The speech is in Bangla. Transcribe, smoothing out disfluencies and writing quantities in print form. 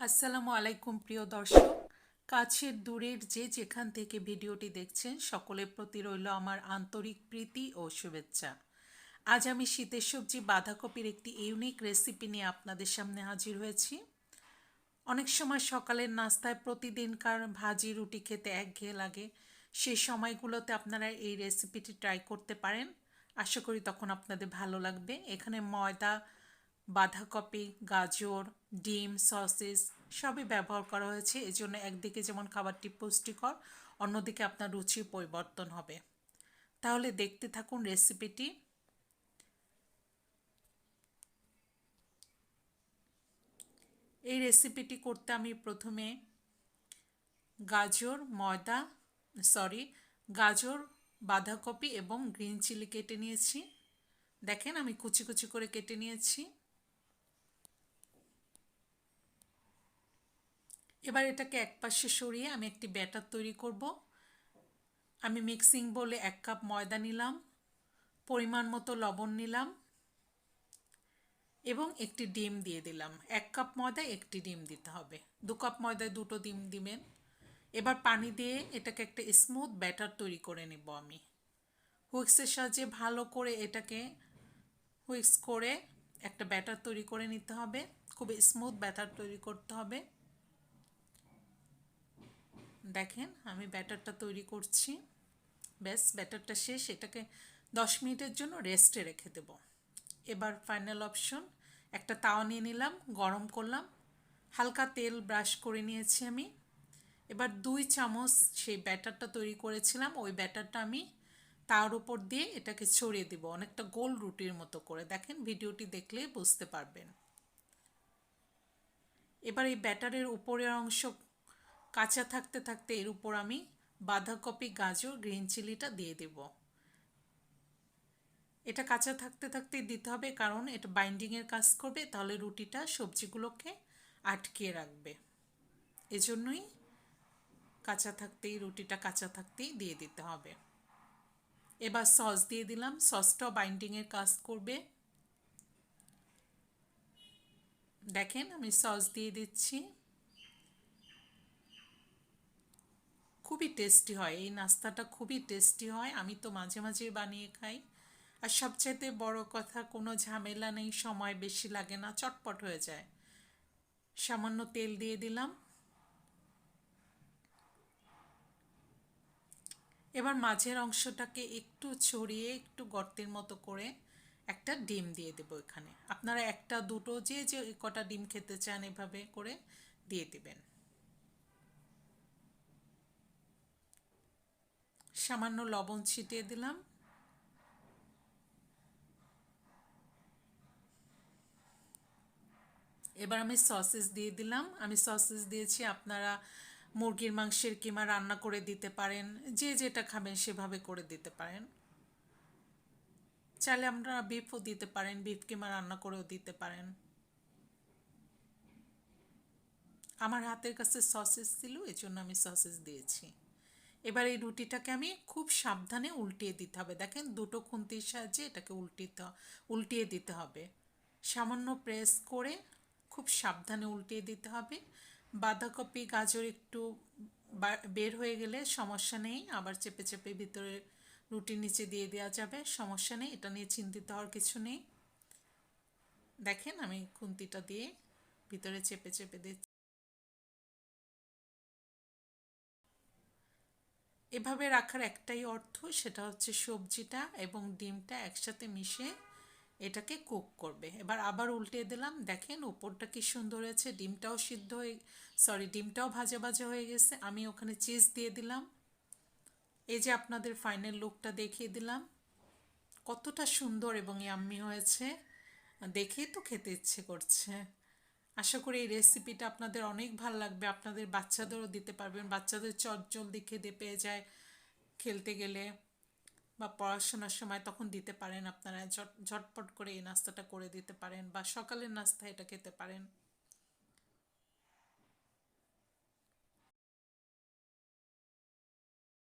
আসসালামু আলাইকুম প্রিয় দর্শক, কাছের দূরের যে যেখান থেকে ভিডিওটি দেখছেন সকলের প্রতি রইল আমার আন্তরিক প্রীতি ও শুভেচ্ছা। আজ আমি শীতের সবজি বাঁধাকপির একটি ইউনিক রেসিপি নিয়ে আপনাদের সামনে হাজির হয়েছি। অনেক সময় সকালের নাস্তায় প্রতিদিনকার ভাজি রুটি খেতে একঘেয়ে লাগে, সেই সময়গুলোতে আপনারা এই রেসিপিটি ট্রাই করতে পারেন। আশা করি তখন আপনাদের ভালো লাগবে। এখানে ময়দা, বাঁধাকপি, গাজর, ডিম, সসেস সবই ব্যবহার করা হয়েছে। এজন্য একদিকে যেমন খাবারটি পুষ্টিকর, অন্যদিকে আপনার রুচির পরিবর্তন হবে। তাহলে দেখতে থাকুন রেসিপিটি। এই রেসিপিটি করতে আমি প্রথমে গাজর, বাঁধাকপি এবং গ্রিন চিলি কেটে নিয়েছি। দেখেন আমি কুচি কুচি করে কেটে নিয়েছি। এবার এটাকে একপাশে সরিয়ে আমি একটি ব্যাটার তৈরি করব। আমি মিক্সিং বলে 1 কাপ ময়দা নিলাম, পরিমাণ মতো লবণ নিলাম এবং একটি ডিম দিয়ে দিলাম। 1 কাপ ময়দায় একটি ডিম দিতে হবে, 2 কাপ ময়দায় 2টো ডিম দিবেন। এবার পানি দিয়ে এটাকে একটা স্মুথ ব্যাটার তৈরি করে নেব আমি। হুইক্সের সাহায্যে ভালো করে এটাকে হুইক্স করে একটা ব্যাটার তৈরি করে নিতে হবে। খুব স্মুথ ব্যাটার তৈরি করতে হবে। দেখেন আমি ব্যাটারটা তৈরি করছি। ব্যাস ব্যাটারটা শেষ। এটাকে 10 মিনিটের জন্য রেস্টে রেখে দেব। এবার ফাইনাল অপশন, একটা তাওয়া নিয়ে নিলাম, গরম করলাম, হালকা তেল ব্রাশ করে নিয়েছি আমি। এবার 2 চামচ সেই ব্যাটারটা তৈরি করেছিলাম, ওই ব্যাটারটা আমি তার উপর দিয়ে এটাকে ছড়িয়ে দিব, অনেকটা গোল রুটির মতো করে। দেখেন ভিডিওটি দেখলে বুঝতে পারবেন। এবার এই ব্যাটারের উপরের অংশ কাঁচা থাকতে থাকতে এর উপর আমি বাঁধাকপি, গাজর, গ্রিন চিলিটা দিয়ে দেব। এটা কাঁচা থাকতে থাকতেই দিতে হবে, কারণ এটা বাইন্ডিংয়ের কাজ করবে, তাহলে রুটিটা সবজিগুলোকে আটকিয়ে রাখবে। এজন্যই রুটিটা কাঁচা থাকতেই দিয়ে দিতে হবে। এবার সস দিয়ে দিলাম, সসটাও বাইন্ডিংয়ের কাজ করবে। দেখেন আমি সস দিয়ে দিচ্ছি। খুবই টেস্টি হয় এই নাস্তাটা, খুবই টেস্টি হয়। আমি তো মাঝে মাঝে বানিয়ে খাই। আর সবচাইতে বড় কথা, কোনো ঝামেলা নেই, সময় বেশি লাগে না, চটপট হয়ে যায়। সামান্য তেল দিয়ে দিলাম। এবার মাঝের অংশটাকে একটু ছড়িয়ে একটু গর্তের মতো করে একটা ডিম দিয়ে দেবো এখানে। আপনারা 1টা 2টো যে যে কটা ডিম খেতে চান এভাবে করে দিয়ে দিবেন। সামান্য লবণ ছিটিয়ে দিলাম। এবার আমি সসেস দিয়ে দিলাম। আমি সসেস দিয়েছি, আপনারা মুরগির মাংসের কিমা রান্না করে দিতে পারেন, যে যেটা খাবেন সেভাবে করে দিতে পারেন। চাইলে আমরা বিফও দিতে পারেন, বিফ কিমা রান্না করেও দিতে পারেন। আমার হাতের কাছে সসেস ছিল, এই জন্য আমি সসেস দিয়েছি। এবার এই রুটিটাকে আমি খুব সাবধানে উল্টিয়ে দিতে হবে। দেখেন 2টো খুন্তির সাহায্যে এটাকে উল্টিয়ে দিতে হবে। সামান্য প্রেস করে খুব সাবধানে উল্টিয়ে দিতে হবে। বাঁধাকপি, গাজর একটু বের হয়ে গেলে সমস্যা নেই, আবার চেপে চেপে ভিতরে রুটির নিচে দিয়ে দেওয়া যাবে, সমস্যা নেই, এটা নিয়ে চিন্তিত হওয়ার কিছু নেই। দেখেন আমি খুন্তিটা দিয়ে ভিতরে চেপে চেপে দিচ্ছি। এভাবে রাখার একটাই অর্থ, সেটা হচ্ছে সবজিটা এবং ডিমটা একসাথে মিশে এটাকে কুক করবে। এবার আবার উল্টে দিলাম। দেখেন উপরটা কি সুন্দর হয়েছে, ডিমটাও ভাজা ভাজা হয়ে গেছে। আমি ওখানে চিজ দিয়ে দিলাম। এই যে আপনাদের ফাইনাল লুকটা দেখিয়ে দিলাম, কতটা সুন্দর এবং ইয়াম্মি হয়েছে, দেখেই তো খেতে ইচ্ছে করছে। আশা করি এই রেসিপিটা আপনাদের অনেক ভালো লাগবে। আপনাদের বাচ্চাদেরও দিতে পারবেন, বাচ্চাদের চটজলদি খিদে পেয়ে যায় খেলতে গেলে বা পড়াশোনার সময়, তখন দিতে পারেন। আপনারা ঝটপট করে এই নাস্তাটা করে দিতে পারেন, বা সকালের নাস্তা এটা খেতে পারেন।